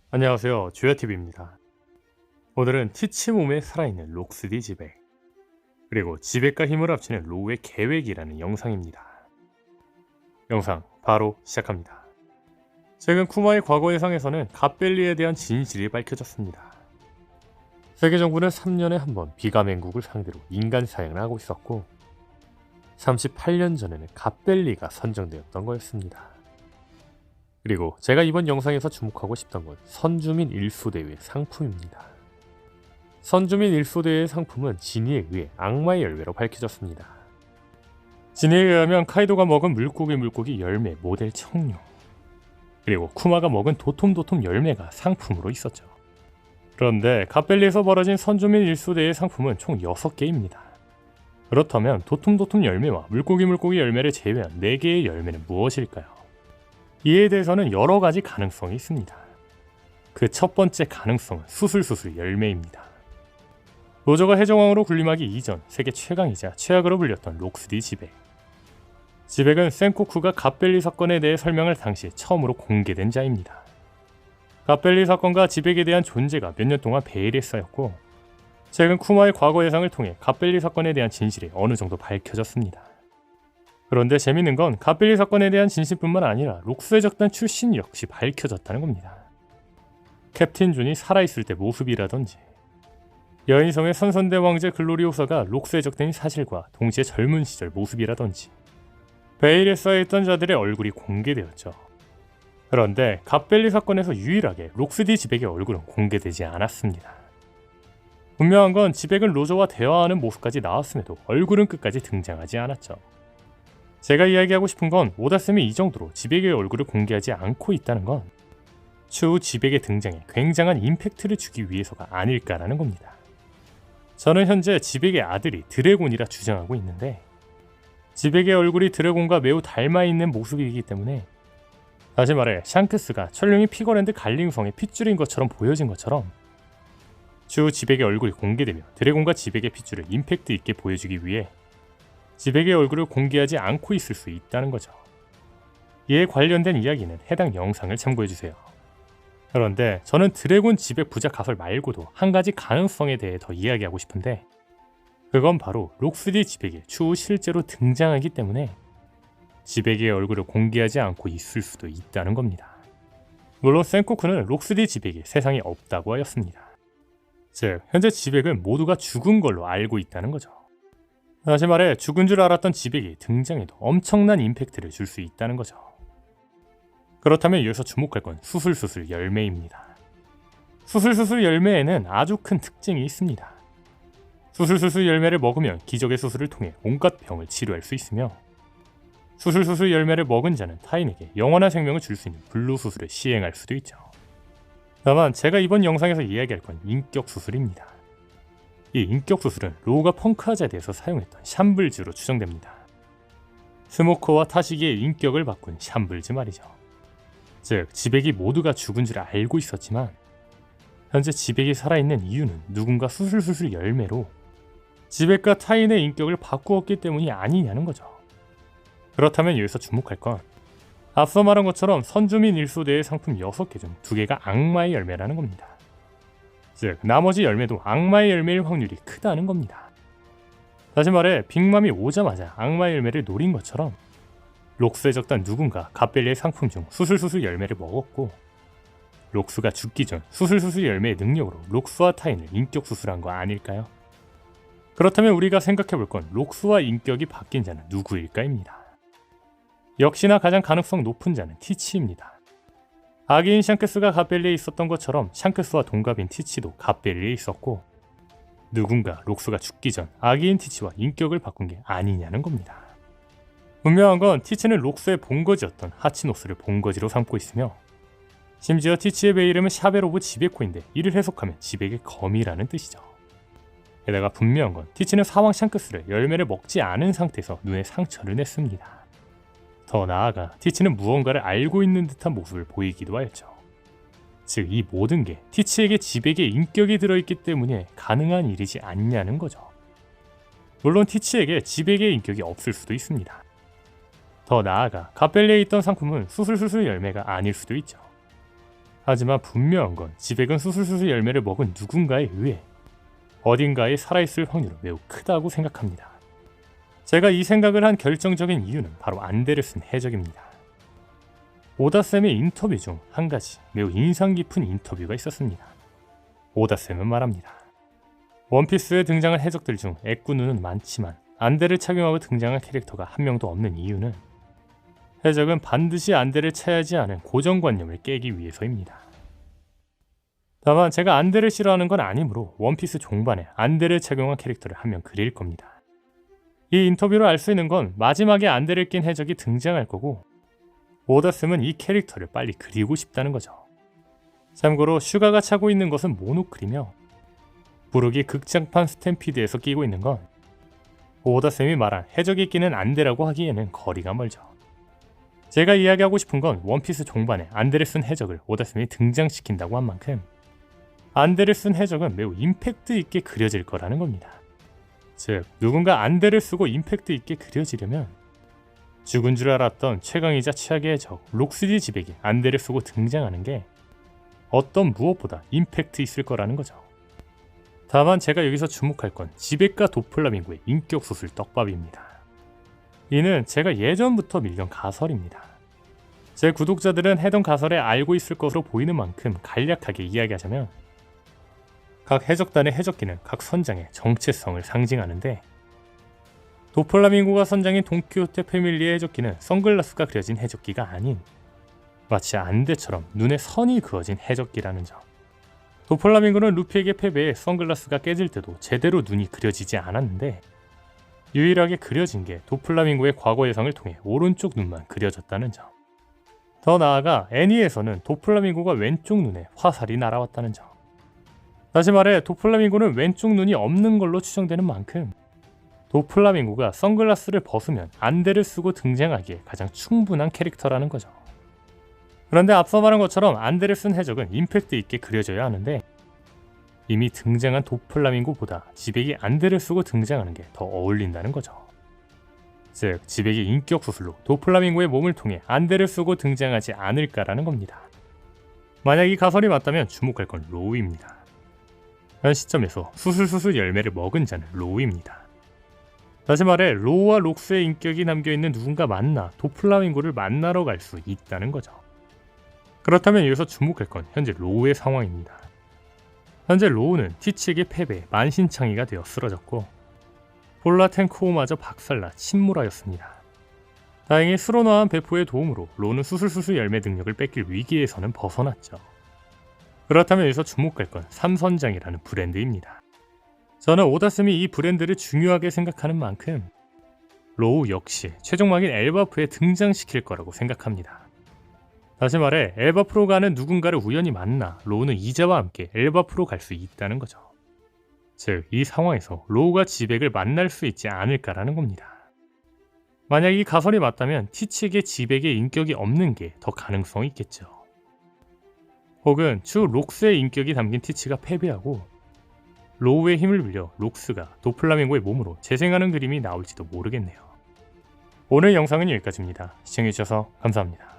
안녕하세요, 주야TV입니다. 오늘은 티치 몸에 살아있는 록스디 지백, 그리고 지백과 힘을 합치는 로우의 계획이라는 영상입니다. 영상 바로 시작합니다. 최근 쿠마의 과거 예상에서는 갓벨리에 대한 진실이 밝혀졌습니다. 세계 정부는 3년에 한 번 비가맹국을 상대로 인간 사냥을 하고 있었고 38년 전에는 갓벨리가 선정되었던 거였습니다. 그리고 제가 이번 영상에서 주목하고 싶던 건 선주민 일소대의 상품입니다. 선주민 일소대의 상품은 지니에 의해 악마의 열매로 밝혀졌습니다. 지니에 의하면 카이도가 먹은 물고기 열매 모델 청룡, 그리고 쿠마가 먹은 도톰 열매가 상품으로 있었죠. 그런데 갓벨리에서 벌어진 선주민 일소대의 상품은 총 6개입니다. 그렇다면 도톰 열매와 물고기 열매를 제외한 4개의 열매는 무엇일까요? 이에 대해서는 여러 가지 가능성이 있습니다. 그 첫 번째 가능성은 수술수술 열매입니다. 로저가 해적왕으로 군림하기 이전 세계 최강이자 최악으로 불렸던 록스디 지백. 지백은 센코쿠가 갓벨리 사건에 대해 설명할 당시 처음으로 공개된 자입니다. 갓벨리 사건과 지백에 대한 존재가 몇 년 동안 베일에 쌓였고 최근 쿠마의 과거 예상을 통해 갓벨리 사건에 대한 진실이 어느 정도 밝혀졌습니다. 그런데 재밌는 건 갓벨리 사건에 대한 진실뿐만 아니라 록스의 적단 출신 역시 밝혀졌다는 겁니다. 캡틴 존이 살아있을 때 모습이라든지 여인성의 선선대 왕제 글로리오사가 록스의 적단인 사실과 동시에 젊은 시절 모습이라든지 베일에 쌓여있던 자들의 얼굴이 공개되었죠. 그런데 갓벨리 사건에서 유일하게 록스디 지백의 얼굴은 공개되지 않았습니다. 분명한 건 지백은 로저와 대화하는 모습까지 나왔음에도 얼굴은 끝까지 등장하지 않았죠. 제가 이야기하고 싶은 건 오다쌤이 이 정도로 지백의 얼굴을 공개하지 않고 있다는 건 추후 지백의 등장에 굉장한 임팩트를 주기 위해서가 아닐까라는 겁니다. 저는 현재 지백의 아들이 드래곤이라 주장하고 있는데 지백의 얼굴이 드래곤과 매우 닮아있는 모습이기 때문에 다시 말해 샹크스가 철룡이 피거랜드 갈링성의 핏줄인 것처럼 보여진 것처럼 추후 지백의 얼굴이 공개되며 드래곤과 지백의 핏줄을 임팩트 있게 보여주기 위해 지백의 얼굴을 공개하지 않고 있을 수 있다는 거죠. 이에 관련된 이야기는 해당 영상을 참고해주세요. 그런데 저는 드래곤 지백 부작 가설 말고도 한 가지 가능성에 대해 더 이야기하고 싶은데 그건 바로 록스디 지백이 추후 실제로 등장하기 때문에 지백의 얼굴을 공개하지 않고 있을 수도 있다는 겁니다. 물론 센코쿠는 록스디 지백이 세상에 없다고 하였습니다. 즉 현재 지백은 모두가 죽은 걸로 알고 있다는 거죠. 다시 말해 죽은 줄 알았던 지백이 등장해도 엄청난 임팩트를 줄 수 있다는 거죠. 그렇다면 여기서 주목할 건 수술수술 열매입니다. 수술수술 열매에는 아주 큰 특징이 있습니다. 수술수술 열매를 먹으면 기적의 수술을 통해 온갖 병을 치료할 수 있으며 수술수술 열매를 먹은 자는 타인에게 영원한 생명을 줄 수 있는 불로수술을 시행할 수도 있죠. 다만 제가 이번 영상에서 이야기할 건 인격수술입니다. 이 인격수술은 로우가 펑크아자드에서 사용했던 샴블즈로 추정됩니다. 스모커와 타시기의 인격을 바꾼 샴블즈 말이죠. 즉 지백이 모두가 죽은 줄 알고 있었지만 현재 지백이 살아있는 이유는 누군가 수술수술 열매로 지백과 타인의 인격을 바꾸었기 때문이 아니냐는 거죠. 그렇다면 여기서 주목할 건 앞서 말한 것처럼 선주민 일소대의 상품 6개 중 2개가 악마의 열매라는 겁니다. 즉 나머지 열매도 악마의 열매일 확률이 크다는 겁니다. 다시 말해 빅맘이 오자마자 악마의 열매를 노린 것처럼 록스의 적단 누군가 갓벨리의 상품 중 수술수술 열매를 먹었고 록스가 죽기 전 수술수술 열매의 능력으로 록스와 타인을 인격수술한 거 아닐까요? 그렇다면 우리가 생각해볼 건 록스와 인격이 바뀐 자는 누구일까입니다. 역시나 가장 가능성 높은 자는 티치입니다. 아기인 샹크스가 갓벨리에 있었던 것처럼 샹크스와 동갑인 티치도 갓벨리에 있었고 누군가 록스가 죽기 전 아기인 티치와 인격을 바꾼 게 아니냐는 겁니다. 분명한 건 티치는 록스의 본거지였던 하치노스를 본거지로 삼고 있으며 심지어 티치의 배 이름은 샤베로브 지베코인데 이를 해석하면 지백의 검이라는 뜻이죠. 게다가 분명한 건 티치는 사왕 샹크스를 열매를 먹지 않은 상태에서 눈에 상처를 냈습니다. 더 나아가 티치는 무언가를 알고 있는 듯한 모습을 보이기도 하였죠. 즉 이 모든 게 티치에게 지백의 인격이 들어있기 때문에 가능한 일이지 않냐는 거죠. 물론 티치에게 지백의 인격이 없을 수도 있습니다. 더 나아가 갓벨리에 있던 상품은 수술수술 열매가 아닐 수도 있죠. 하지만 분명한 건 지백은 수술수술 열매를 먹은 누군가에 의해 어딘가에 살아있을 확률은 매우 크다고 생각합니다. 제가 이 생각을 한 결정적인 이유는 바로 안대를 쓴 해적입니다. 오다쌤의 인터뷰 중 한 가지 매우 인상 깊은 인터뷰가 있었습니다. 오다쌤은 말합니다. 원피스에 등장한 해적들 중 애꾸눈은 많지만 안대를 착용하고 등장한 캐릭터가 한 명도 없는 이유는 해적은 반드시 안대를 차야지 않은 고정관념을 깨기 위해서입니다. 다만 제가 안대를 싫어하는 건 아니므로 원피스 종반에 안대를 착용한 캐릭터를 한 명 그릴 겁니다. 이 인터뷰로 알 수 있는 건 마지막에 안대를 낀 해적이 등장할 거고 오다쌤은 이 캐릭터를 빨리 그리고 싶다는 거죠. 참고로 슈가가 차고 있는 것은 모노클이며 부르기 극장판 스탬피드에서 끼고 있는 건 오다쌤이 말한 해적이 끼는 안대라고 하기에는 거리가 멀죠. 제가 이야기하고 싶은 건 원피스 종반에 안대를 쓴 해적을 오다쌤이 등장시킨다고 한 만큼 안대를 쓴 해적은 매우 임팩트 있게 그려질 거라는 겁니다. 즉, 누군가 안대를 쓰고 임팩트 있게 그려지려면 죽은 줄 알았던 최강이자 최악의 해적 록스디 지백이 안대를 쓰고 등장하는 게 어떤 무엇보다 임팩트 있을 거라는 거죠. 다만 제가 여기서 주목할 건 지백과 도플라밍고의 인격 수술 떡밥입니다. 이는 제가 예전부터 밀던 가설입니다. 제 구독자들은 해당 가설에 알고 있을 것으로 보이는 만큼 간략하게 이야기하자면 각 해적단의 해적기는 각 선장의 정체성을 상징하는데 도플라밍고가 선장인 돈키호테 패밀리의 해적기는 선글라스가 그려진 해적기가 아닌 마치 안대처럼 눈에 선이 그어진 해적기라는 점. 도플라밍고는 루피에게 패배해 선글라스가 깨질 때도 제대로 눈이 그려지지 않았는데 유일하게 그려진 게 도플라밍고의 과거 예상을 통해 오른쪽 눈만 그려졌다는 점. 더 나아가 애니에서는 도플라밍고가 왼쪽 눈에 화살이 날아왔다는 점. 다시 말해 도플라밍고는 왼쪽 눈이 없는 걸로 추정되는 만큼 도플라밍고가 선글라스를 벗으면 안대를 쓰고 등장하기에 가장 충분한 캐릭터라는 거죠. 그런데 앞서 말한 것처럼 안대를 쓴 해적은 임팩트 있게 그려져야 하는데 이미 등장한 도플라밍고보다 지백이 안대를 쓰고 등장하는 게 더 어울린다는 거죠. 즉, 지백이 인격 수술로 도플라밍고의 몸을 통해 안대를 쓰고 등장하지 않을까라는 겁니다. 만약 이 가설이 맞다면 주목할 건 로우입니다. 현 시점에서 수술수술 열매를 먹은 자는 로우입니다. 다시 말해 로우와 록스의 인격이 담겨있는 누군가 만나 도플라밍고를 만나러 갈 수 있다는 거죠. 그렇다면 여기서 주목할 건 현재 로우의 상황입니다. 현재 로우는 티치에게 패배해 만신창이가 되어 쓰러졌고 폴라텐코우마저 박살나 침몰하였습니다. 다행히 스로나한 배포의 도움으로 로우는 수술수술 열매 능력을 뺏길 위기에서는 벗어났죠. 그렇다면 여기서 주목할 건 삼선장이라는 브랜드입니다. 저는 오다쌤이 이 브랜드를 중요하게 생각하는 만큼 로우 역시 최종막인 엘바프에 등장시킬 거라고 생각합니다. 다시 말해 엘바프로 가는 누군가를 우연히 만나 로우는 이자와 함께 엘바프로 갈 수 있다는 거죠. 즉, 이 상황에서 로우가 지백을 만날 수 있지 않을까라는 겁니다. 만약 이 가설이 맞다면 티치에게 지백의 인격이 없는 게 더 가능성이 있겠죠. 혹은 주 록스의 인격이 담긴 티치가 패배하고 로우의 힘을 빌려 록스가 도플라밍고의 몸으로 재생하는 그림이 나올지도 모르겠네요. 오늘 영상은 여기까지입니다. 시청해주셔서 감사합니다.